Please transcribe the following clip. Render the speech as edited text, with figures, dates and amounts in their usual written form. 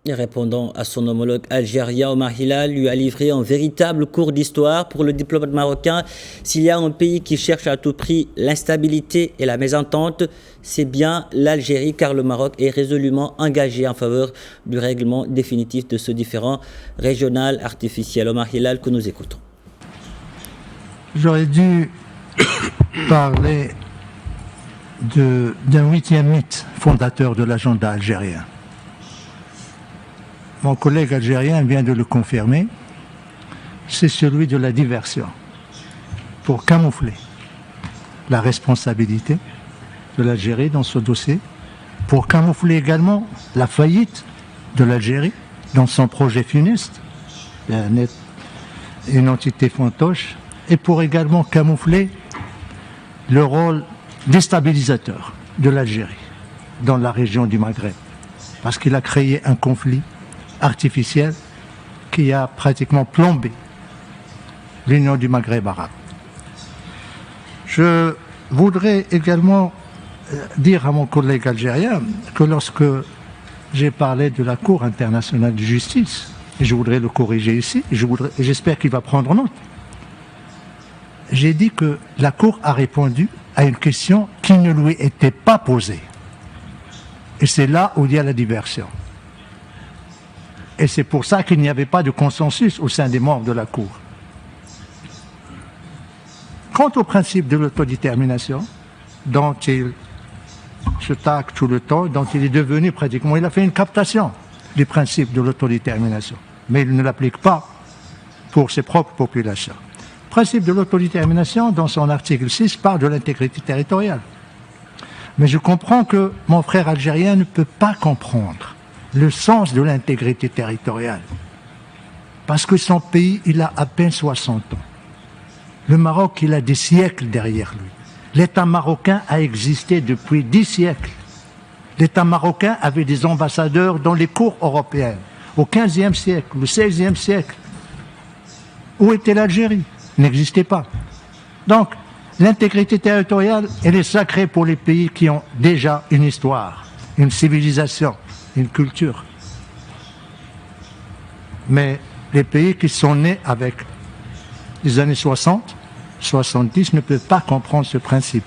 Et répondant à son homologue algérien, Omar Hilal lui a livré un véritable cours d'histoire pour le diplomate marocain. S'il y a un pays qui cherche à tout prix l'instabilité et la mésentente, c'est bien l'Algérie, car le Maroc est résolument engagé en faveur du règlement définitif de ce différend régional artificiel. Omar Hilal, que nous écoutons. J'aurais dû parler d'un 8e mythe fondateur de l'agenda algérien. Mon collègue algérien vient de le confirmer, c'est celui de la diversion, pour camoufler la responsabilité de l'Algérie dans ce dossier, pour camoufler également la faillite de l'Algérie dans son projet funeste, une entité fantoche, et pour également camoufler le rôle déstabilisateur de l'Algérie dans la région du Maghreb, parce qu'il a créé un conflit artificiel qui a pratiquement plombé l'Union du Maghreb arabe. Je voudrais également dire à mon collègue algérien que lorsque j'ai parlé de la Cour internationale de justice, et je voudrais le corriger ici, et j'espère qu'il va prendre note, j'ai dit que la Cour a répondu à une question qui ne lui était pas posée. Et c'est là où il y a la diversion. Et c'est pour ça qu'il n'y avait pas de consensus au sein des membres de la Cour. Quant au principe de l'autodétermination, dont il se taque tout le temps, dont il est devenu pratiquement, il a fait une captation du principe de l'autodétermination, mais il ne l'applique pas pour ses propres populations. Le principe de l'autodétermination, dans son article 6, parle de l'intégrité territoriale. Mais je comprends que mon frère algérien ne peut pas comprendre le sens de l'intégrité territoriale. Parce que son pays, il a à peine 60 ans. Le Maroc, il a des siècles derrière lui. L'État marocain a existé depuis 10 siècles. L'État marocain avait des ambassadeurs dans les cours européennes, au XVe siècle, au XVIe siècle. Où était l'Algérie? N'existait pas. Donc, l'intégrité territoriale, elle est sacrée pour les pays qui ont déjà une histoire, une civilisation, une culture. Mais les pays qui sont nés avec les années 60, 70 ne peuvent pas comprendre ce principe.